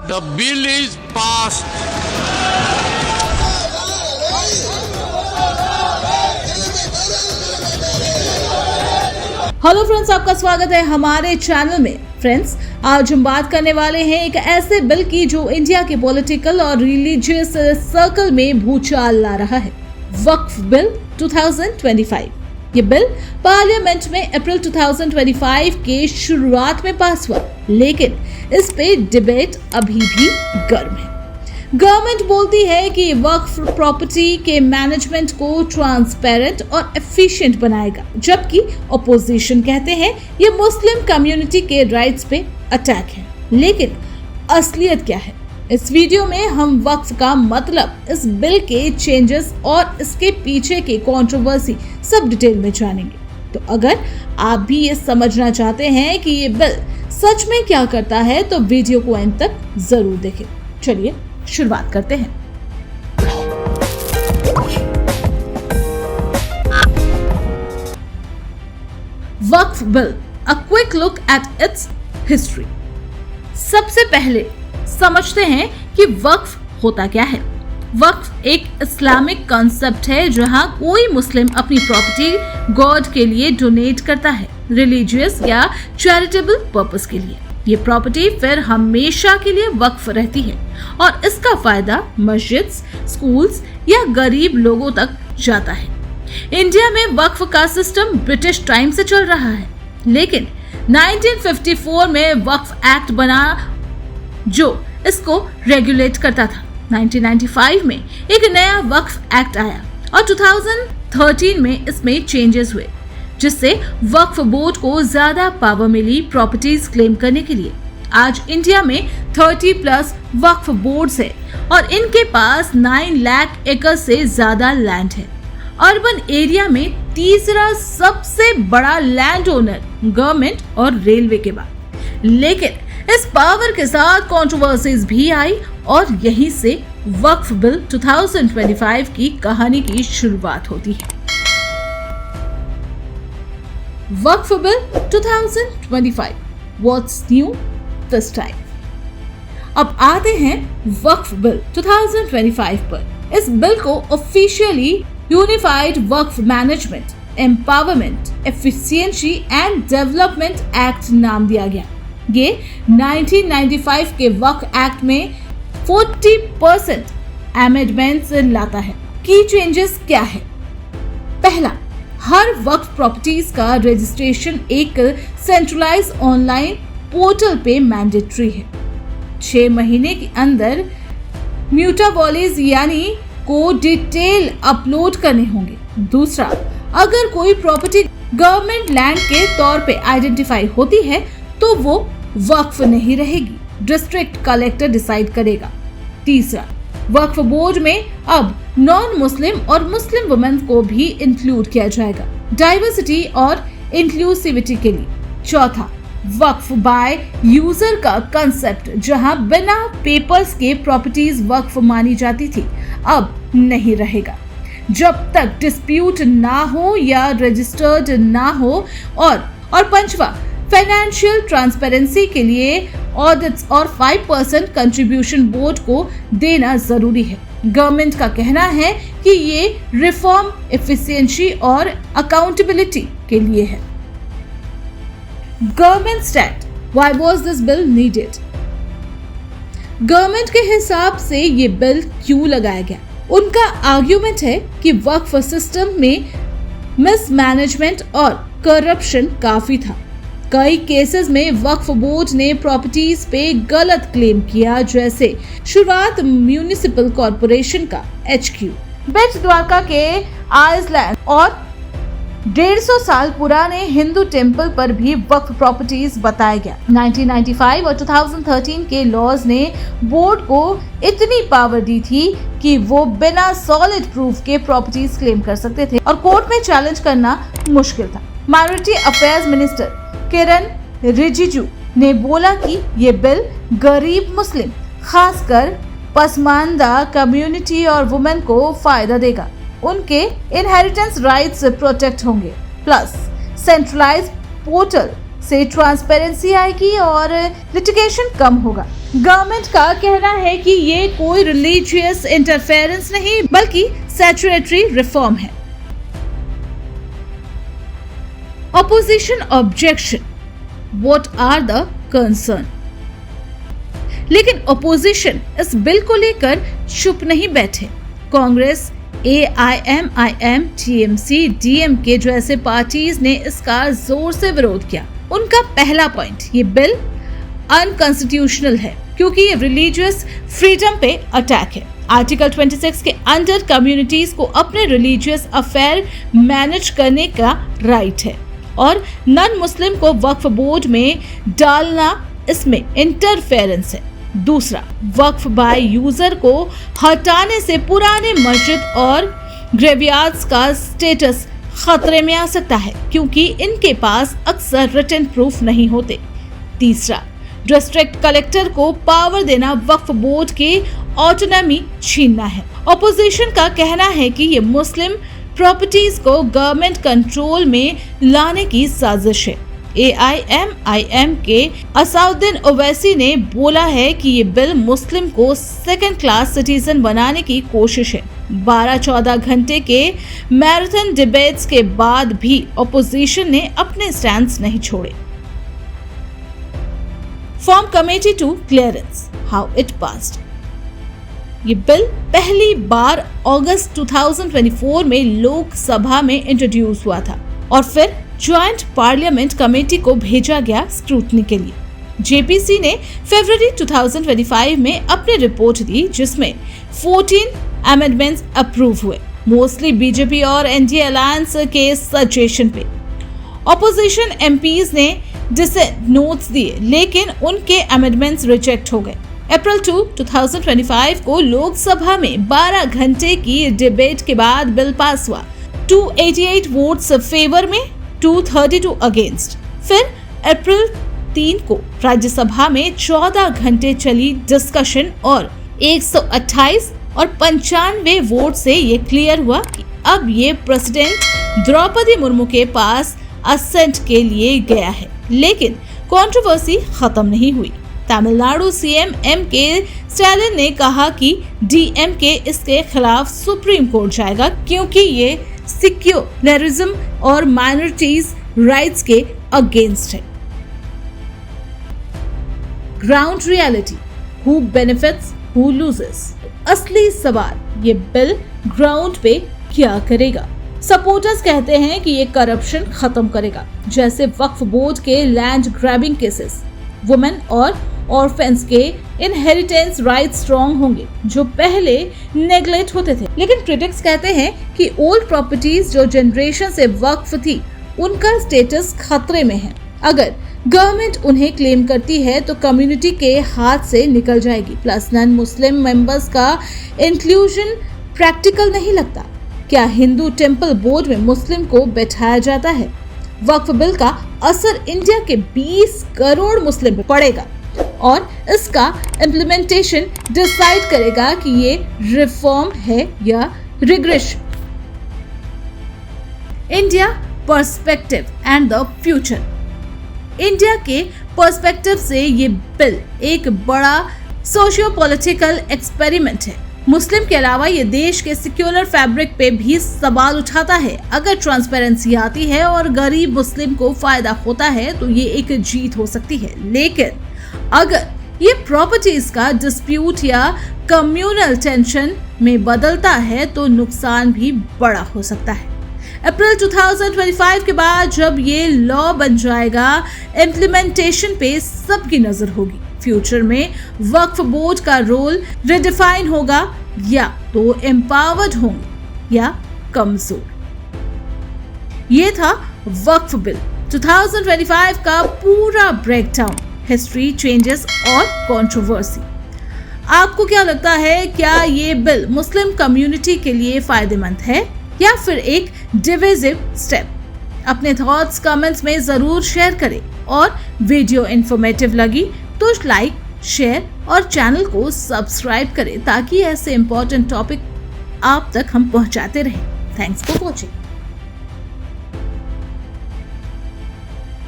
The bill is passed. Hello friends, आपका स्वागत है हमारे चैनल में। फ्रेंड्स, आज हम बात करने वाले हैं एक ऐसे बिल की जो इंडिया के पॉलिटिकल और रिलीजियस सर्कल में भूचाल ला रहा है। वक्फ बिल 2025। ये बिल पार्लियामेंट में अप्रैल 2025 के शुरुआत में पास हुआ, लेकिन इस पे डिबेट अभी भी गर्म है। गवर्नमेंट बोलती है कि वक्फ प्रॉपर्टी के मैनेजमेंट को ट्रांसपेरेंट और एफिशिएंट बनाएगा, जबकि ऑपोजिशन कहते हैं ये मुस्लिम कम्युनिटी के राइट्स पे अटैक है। लेकिन असलियत क्या है? इस वीडियो में हम वक्फ का मतलब, इस बिल के चेंजेस और इसके पीछे की कंट्रोवर्सी सब डिटेल में जानेंगे। तो अगर आप भी ये समझना चाहते हैं कि ये बिल सच में क्या करता है, तो वीडियो को अंत तक जरूर देखें। चलिए शुरुआत करते हैं। Waqf bill, a quick look at its history. सबसे पहले समझते हैं कि वक्फ होता क्या है। वक्फ एक इस्लामिक कॉन्सेप्ट है जहां कोई मुस्लिम अपनी प्रॉपर्टी गॉड के लिए डोनेट करता है, रिलीजियस या चैरिटेबल पर्पस के लिए। ये प्रॉपर्टी फिर हमेशा के लिए वक्फ रहती है और इसका फायदा मस्जिद, स्कूल्स या गरीब लोगों तक जाता है। इंडिया में वक्फ का सिस्टम ब्रिटिश टाइम से चल रहा है, लेकिन 1954 में वक्फ एक्ट बना जो इसको रेगुलेट करता था। 1995 में एक नया वक्फ एक्ट आया और 2013 में इसमें चेंजेस हुए, जिससे वक्फ बोर्ड को ज्यादा पावर मिली प्रॉपर्टीज क्लेम करने के लिए। आज इंडिया में 30+ वक्फ बोर्ड्स है और इनके पास 9 लाख एकड़ से ज्यादा लैंड है। अर्बन एरिया में तीसरा सबसे बड़ा लैंड ओनर गवर्नमेंट और रेलवे के बाद। लेकिन इस पावर के साथ कंट्रोवर्सीज भी आई और यहीं से वक्फ बिल 2025 की कहानी की शुरुआत होती है। Waqf bill 2025, what's new this time? अब आते हैं वक्फ बिल 2025 पर। इस बिल को officially unified Waqf management, empowerment, efficiency and development act नाम दिया गया। ये 1995 के वक्फ एक्ट में 40% अमेंडमेंट्स लाता है। की चेंजेस क्या है? पहला, हर वक्फ प्रॉपर्टीज का रजिस्ट्रेशन एक सेंट्रलाइज ऑनलाइन पोर्टल पे मैंडेटरी है। 6 महीने के अंदर म्यूटाबॉलीज यानी को डिटेल अपलोड करने होंगे। दूसरा, अगर कोई प्रॉपर्टी गवर्नमेंट लैंड के तौर पे आइडेंटिफाई होती है तो वो वक्फ नहीं रहेगी, डिस्ट्रिक्ट कलेक्टर डिसाइड करेगा। तीसरा, वक्फ बोर्ड में अब नॉन मुस्लिम और मुस्लिम वुमेन को भी इंक्लूड किया जाएगा, डाइवर्सिटी और इंक्लूसिविटी के लिए। चौथा, वक्फ बाय यूजर का कंसेप्ट, जहां बिना पेपर्स के प्रॉपर्टीज वक्फ मानी जाती थी, अब नहीं रहेगा जब तक डिस्प्यूट ना हो या रजिस्टर्ड ना हो। और पांचवा, फाइनेंशियल ट्रांसपेरेंसी के लिए ऑडिट्स और 5% कंट्रीब्यूशन बोर्ड को देना जरूरी है। गवर्नमेंट का कहना है कि ये रिफॉर्म एफिशिएंसी और अकाउंटेबिलिटी के लिए है। Government stand, why was this bill needed? Government के हिसाब से ये बिल क्यों लगाया गया? उनका आर्ग्यूमेंट है कि वक्फ सिस्टम में मिसमैनेजमेंट और करप्शन काफी था। कई केसेस में वक्फ बोर्ड ने प्रॉपर्टीज पे गलत क्लेम किया, जैसे शुरुआत म्यूनिसिपल कॉर्पोरेशन का HQ, बेट द्वारका के आइसलैंड और 150 साल पुराने हिंदू टेम्पल पर भी वक्फ प्रॉपर्टीज बताया गया। 1995 और 2013 के लॉज ने बोर्ड को इतनी पावर दी थी कि वो बिना सॉलिड प्रूफ के प्रॉपर्टीज क्लेम कर सकते थे और कोर्ट में चैलेंज करना मुश्किल था। माइनॉरिटी अफेयर्स मिनिस्टर किरण रिजिजू ने बोला कि ये बिल गरीब मुस्लिम, खासकर पसमानदा कम्युनिटी और वुमेन को फायदा देगा। उनके इनहेरिटेंस राइट्स प्रोटेक्ट होंगे, प्लस सेंट्रलाइज्ड पोर्टल से ट्रांसपेरेंसी आएगी और लिटिगेशन कम होगा। गवर्नमेंट का कहना है कि ये कोई रिलीजियस इंटरफेरेंस नहीं बल्कि स्टैट्यूटरी रिफॉर्म है। Opposition objection, what are the concern? लेकिन ऑपोजिशन इस बिल को लेकर चुप नहीं बैठे। कांग्रेस, AIMIM, TMC, DMK जैसे पार्टीज ने इसका जोर से विरोध किया। उनका पहला पॉइंट, ये बिल अनकॉन्स्टिट्यूशनल है क्योंकि ये रिलीजियस फ्रीडम पे अटैक है। आर्टिकल 26 के अंडर कम्युनिटीज को अपने रिलीजियस अफेयर मैनेज करने का राइट है और नॉन मुस्लिम को वक्फ बोर्ड में डालना इसमें इंटरफेरेंस है। दूसरा, वक्फ बाय यूजर को हटाने से पुराने मस्जिद और ग्रेवयार्ड्स का स्टेटस खतरे में आ सकता है क्योंकि इनके पास अक्सर रिटन प्रूफ नहीं होते। तीसरा, डिस्ट्रिक्ट कलेक्टर को पावर देना वक्फ बोर्ड के ऑटोनॉमी छीनना है। ऑपोजिशन का कहना है कि ये मुस्लिम प्रॉपर्टीज को गवर्नमेंट कंट्रोल में लाने की साजिश है। AIMIM के असाउद्दीन ओवैसी ने बोला है कि ये बिल मुस्लिम को सेकंड क्लास सिटीजन बनाने की कोशिश है। 12-14 घंटे के मैराथन डिबेट्स के बाद भी ऑपोजिशन ने अपने स्टैंड नहीं छोड़े। Form committee to clearance, how it passed. ये बिल पहली बार अगस्त 2024 में लोकसभा में इंट्रोड्यूस हुआ था और फिर ज्वाइंट पार्लियामेंट कमेटी को भेजा गया स्क्रूटनी के लिए। JPC ने फरवरी 2025 में अपनी रिपोर्ट दी जिसमें 14 अमेंडमेंट्स अप्रूव हुए, मोस्टली बीजेपी और NDA अलायंस के सजेशन पे। ऑपोजिशन MPs ने डिसेंट नोट्स दिए लेकिन उनके अमेंडमेंट्स रिजेक्ट हो गए। अप्रैल 2, 2025 को लोकसभा में 12 घंटे की डिबेट के बाद बिल पास हुआ। 288 वोट्स फेवर में, 232 अगेंस्ट। फिर अप्रैल 3 को राज्यसभा में 14 घंटे चली डिस्कशन और 128 और 95 वोट से ये क्लियर हुआ कि अब ये प्रेसिडेंट द्रौपदी मुर्मू के पास असेंट के लिए गया है। लेकिन कंट्रोवर्सी खत्म नहीं हुई। तमिलनाडु CM MK स्टालिन ने कहा कि DMK इसके खिलाफ सुप्रीम कोर्ट जाएगा क्योंकि ये सेक्युलरिज्म और माइनॉरिटीज राइट्स के अगेंस्ट है। Ground reality, who benefits, who loses. असली सवाल, ये बिल ग्राउंड पे क्या करेगा? सपोर्टर्स कहते हैं कि ये करप्शन खत्म करेगा, जैसे वक्फ बोर्ड के लैंड ग्रैबिंग केसेस, वुमेन और ऑर्फेन्स के इनहेरिटेंस राइट स्ट्रॉन्ग होंगे जो पहले नेग्लेक्ट होते थे। लेकिन क्रिटिक्स कहते हैं कि ओल्ड प्रॉपर्टीज जो जनरेशन से वक्फ थी उनका स्टेटस खतरे में है। अगर गवर्नमेंट उन्हें क्लेम करती है तो कम्युनिटी के हाथ से निकल जाएगी। प्लस नॉन मुस्लिम मेंबर्स का इंक्लूजन प्रैक्टिकल नहीं लगता। क्या हिंदू टेम्पल बोर्ड में मुस्लिम को बैठाया जाता है? वक्फ बिल का असर इंडिया के 20 करोड़ मुस्लिम पे पड़ेगा और इसका इम्प्लीमेंटेशन डिसाइड करेगा कि ये रिफॉर्म है या regression. India perspective and the future. India के पर्सपेक्टिव से ये बिल एक बड़ा सोशियो पॉलिटिकल एक्सपेरिमेंट है। मुस्लिम के अलावा ये देश के सेक्युलर फैब्रिक पे भी सवाल उठाता है। अगर ट्रांसपेरेंसी आती है और गरीब मुस्लिम को फायदा होता है तो ये एक जीत हो सकती है। लेकिन अगर ये प्रॉपर्टीज का डिस्प्यूट या कम्युनल टेंशन में बदलता है तो नुकसान भी बड़ा हो सकता है। अप्रैल 2025 के बाद जब ये लॉ बन जाएगा, इम्प्लीमेंटेशन पे सबकी नजर होगी। फ्यूचर में वक्फ बोर्ड का रोल रिडिफाइन होगा, या तो एम्पावर्ड होंगे या कमजोर। ये था वक्फ बिल 2025 का पूरा ब्रेकडाउन, हिस्ट्री, चेंजेस और कंट्रोवर्सी। आपको क्या लगता है, क्या ये बिल मुस्लिम कम्युनिटी के लिए फायदेमंद है या फिर एक डिविजिव स्टेप? अपने थॉट्स कमेंट्स में जरूर शेयर करें और वीडियो इंफॉर्मेटिव लगी तो लाइक, शेयर और चैनल को सब्सक्राइब करें ताकि ऐसे इंपॉर्टेंट टॉपिक आप तक हम पहुंचाते रहें। Thanks for watching.